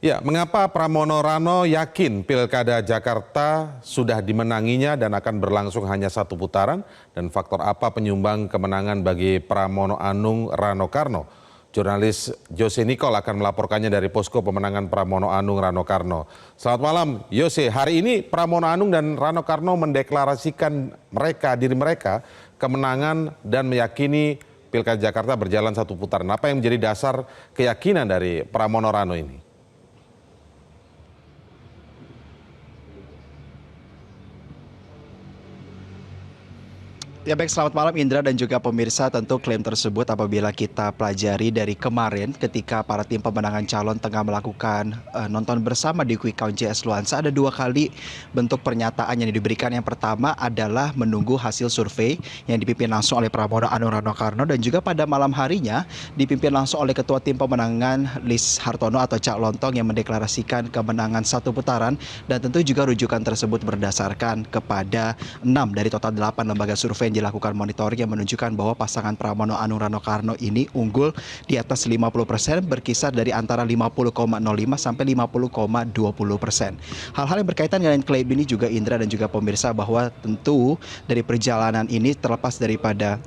Ya, mengapa Pramono Rano yakin Pilkada Jakarta sudah dimenanginya dan akan berlangsung hanya satu putaran? Dan faktor apa penyumbang kemenangan bagi Pramono Anung Rano Karno? Jurnalis Jose Nicole akan melaporkannya dari posko pemenangan Pramono Anung Rano Karno. Selamat malam, Jose. Hari ini Pramono Anung dan Rano Karno mendeklarasikan diri mereka kemenangan dan meyakini Pilkada Jakarta berjalan satu putaran. Apa yang menjadi dasar keyakinan dari Pramono Rano ini? Ya baik, selamat malam Indra dan juga pemirsa. Tentu klaim tersebut apabila kita pelajari dari kemarin ketika para tim pemenangan calon tengah melakukan nonton bersama di Quick Count JS Luansa, ada dua kali bentuk pernyataan yang diberikan. Yang pertama adalah menunggu hasil survei yang dipimpin langsung oleh Pramono Anung Rano Karno, dan juga pada malam harinya dipimpin langsung oleh Ketua Tim Pemenangan Lis Hartono atau Cak Lontong yang mendeklarasikan kemenangan satu putaran. Dan tentu juga rujukan tersebut berdasarkan kepada 6 dari total 8 lembaga survei dilakukan monitoring yang menunjukkan bahwa pasangan Pramono Anung Rano Karno ini unggul di atas 50%, berkisar dari antara 50,05 sampai 50,20%. Hal-hal yang berkaitan dengan klaim ini juga Indra dan juga pemirsa, bahwa tentu dari perjalanan ini terlepas daripada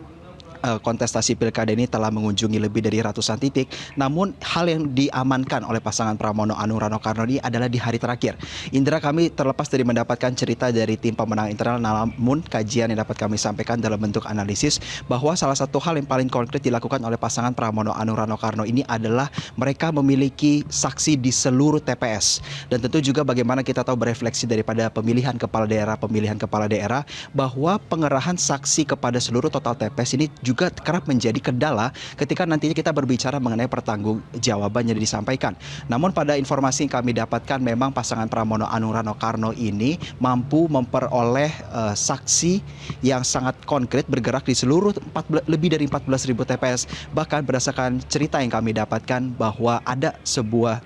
kontestasi pilkada ini telah mengunjungi lebih dari ratusan titik. Namun hal yang diamankan oleh pasangan Pramono Anung Rano Karno ini adalah di hari terakhir. Indra, kami terlepas dari mendapatkan cerita dari tim pemenang internal, namun kajian yang dapat kami sampaikan dalam bentuk analisis bahwa salah satu hal yang paling konkret dilakukan oleh pasangan Pramono Anung Rano Karno ini adalah mereka memiliki saksi di seluruh TPS. Dan tentu juga bagaimana kita tahu berefleksi daripada pemilihan kepala daerah bahwa pengerahan saksi kepada seluruh total TPS ini juga kerap menjadi kendala ketika nantinya kita berbicara mengenai pertanggungjawaban yang disampaikan. Namun pada informasi yang kami dapatkan, memang pasangan Pramono Anung Rano Karno ini mampu memperoleh saksi yang sangat konkret bergerak di seluruh lebih dari 14.000 TPS. Bahkan berdasarkan cerita yang kami dapatkan bahwa ada sebuah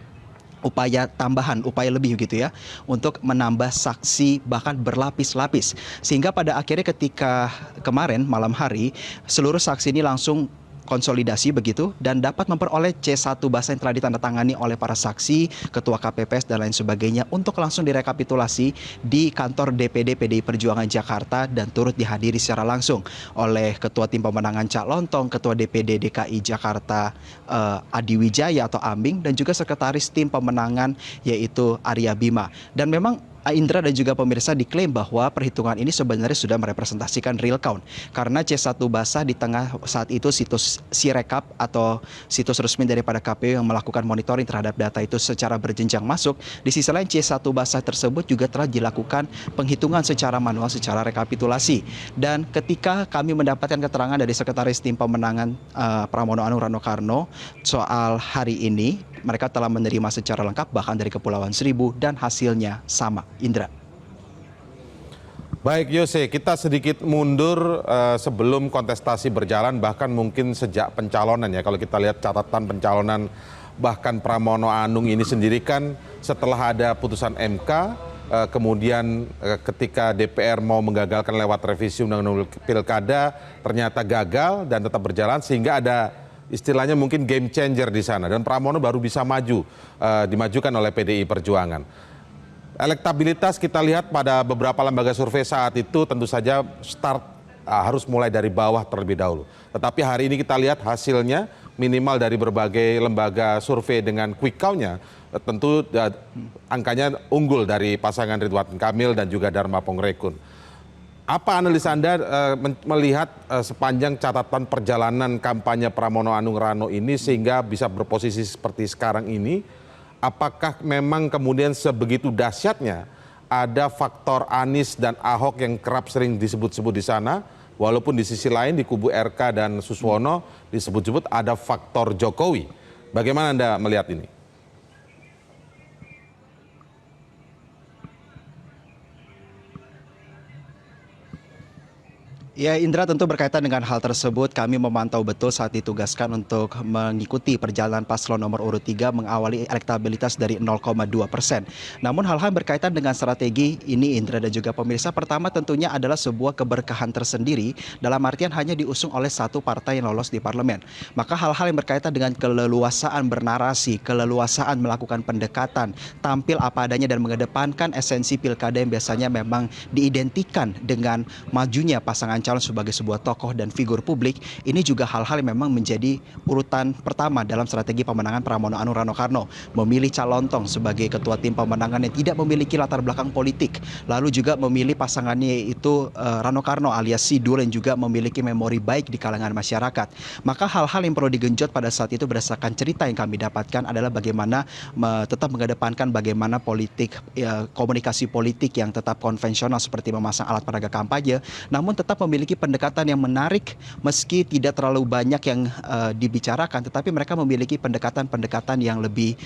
upaya tambahan, upaya lebih gitu ya, untuk menambah saksi bahkan berlapis-lapis. Sehingga pada akhirnya ketika kemarin malam hari, seluruh saksi ini langsung konsolidasi begitu dan dapat memperoleh C1 basah yang telah ditandatangani oleh para saksi, ketua KPPS dan lain sebagainya untuk langsung direkapitulasi di kantor DPD PDI Perjuangan Jakarta dan turut dihadiri secara langsung oleh Ketua Tim Pemenangan Cak Lontong, Ketua DPD DKI Jakarta Adi Wijaya atau Ambing, dan juga Sekretaris Tim Pemenangan yaitu Arya Bima. Dan memang Indra dan juga pemirsa, diklaim bahwa perhitungan ini sebenarnya sudah merepresentasikan real count. Karena C1 basah di tengah saat itu situs Sirekap atau situs resmi daripada KPU yang melakukan monitoring terhadap data itu secara berjenjang masuk. Di sisi lain C1 basah tersebut juga telah dilakukan penghitungan secara manual, secara rekapitulasi. Dan ketika kami mendapatkan keterangan dari Sekretaris Tim Pemenangan Pramono Anung Rano Karno soal hari ini, mereka telah menerima secara lengkap bahkan dari Kepulauan Seribu dan hasilnya sama. Indra. Baik Yose, kita sedikit mundur sebelum kontestasi berjalan, bahkan mungkin sejak pencalonan ya. Kalau kita lihat catatan pencalonan bahkan Pramono Anung ini sendiri kan setelah ada putusan MK, kemudian ketika DPR mau menggagalkan lewat revisi Undang-Undang Pilkada, ternyata gagal dan tetap berjalan sehingga ada istilahnya mungkin game changer di sana, dan Pramono baru bisa maju, dimajukan oleh PDI Perjuangan. Elektabilitas kita lihat pada beberapa lembaga survei saat itu tentu saja start harus mulai dari bawah terlebih dahulu. Tetapi hari ini kita lihat hasilnya minimal dari berbagai lembaga survei dengan quick count-nya tentu angkanya unggul dari pasangan Ridwan Kamil dan juga Dharma Pongrekun. Apa analis Anda melihat sepanjang catatan perjalanan kampanye Pramono Anung Rano ini sehingga bisa berposisi seperti sekarang ini? Apakah memang kemudian sebegitu dahsyatnya ada faktor Anies dan Ahok yang kerap sering disebut-sebut di sana, walaupun di sisi lain di kubu RK dan Suswono disebut-sebut ada faktor Jokowi. Bagaimana Anda melihat ini? Ya Indra, tentu berkaitan dengan hal tersebut kami memantau betul saat ditugaskan untuk mengikuti perjalanan paslon nomor urut 3 mengawali elektabilitas dari 0,2%. Namun hal-hal berkaitan dengan strategi ini Indra dan juga pemirsa, pertama tentunya adalah sebuah keberkahan tersendiri dalam artian hanya diusung oleh satu partai yang lolos di parlemen. Maka hal-hal yang berkaitan dengan keleluasaan bernarasi, keleluasaan melakukan pendekatan, tampil apa adanya dan mengedepankan esensi pilkada yang biasanya memang diidentikan dengan majunya pasangan calon sebagai sebuah tokoh dan figur publik, ini juga hal-hal yang memang menjadi urutan pertama dalam strategi pemenangan Pramono Anung Rano Karno. Memilih Calontong sebagai ketua tim pemenangan yang tidak memiliki latar belakang politik, lalu juga memilih pasangannya itu Rano Karno alias Sidul yang juga memiliki memori baik di kalangan masyarakat. Maka hal-hal yang perlu digenjot pada saat itu berdasarkan cerita yang kami dapatkan adalah bagaimana tetap mengedepankan bagaimana politik, komunikasi politik yang tetap konvensional seperti memasang alat peraga kampanye, namun tetap memiliki pendekatan yang menarik meski tidak terlalu banyak yang dibicarakan, tetapi mereka memiliki pendekatan-pendekatan yang lebih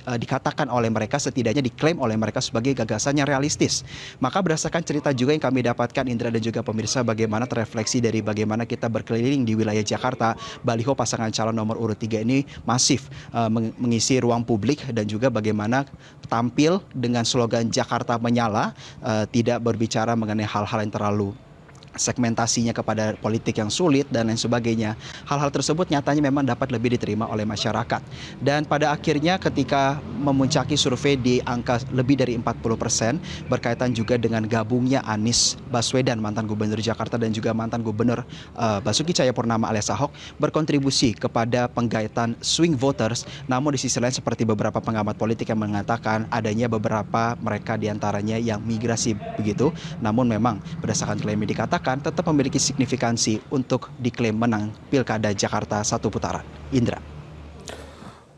dikatakan oleh mereka, setidaknya diklaim oleh mereka sebagai gagasan yang realistis. Maka berdasarkan cerita juga yang kami dapatkan Indra dan juga pemirsa, bagaimana terefleksi dari bagaimana kita berkeliling di wilayah Jakarta, baliho pasangan calon nomor urut 3 ini masif mengisi ruang publik dan juga bagaimana tampil dengan slogan Jakarta Menyala, tidak berbicara mengenai hal-hal yang terlalu segmentasinya kepada politik yang sulit dan lain sebagainya. Hal-hal tersebut nyatanya memang dapat lebih diterima oleh masyarakat. Dan pada akhirnya ketika memuncaki survei di angka lebih dari 40% berkaitan juga dengan gabungnya Anies Baswedan, mantan gubernur Jakarta, dan juga mantan gubernur Basuki Cahayapurnama alias Ahok, berkontribusi kepada penggaitan swing voters. Namun di sisi lain seperti beberapa pengamat politik yang mengatakan adanya beberapa mereka diantaranya yang migrasi begitu. Namun memang berdasarkan klaim yang dikatakan tetap memiliki signifikansi untuk diklaim menang Pilkada Jakarta satu putaran. Indra.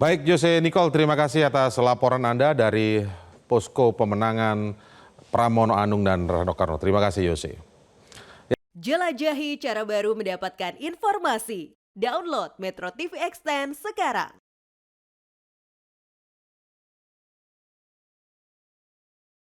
Baik, Jose Nicole, terima kasih atas laporan Anda dari posko pemenangan Pramono Anung dan Rano Karno. Terima kasih, Jose. Jelajahi cara baru mendapatkan informasi. Download Metro TV Extend sekarang.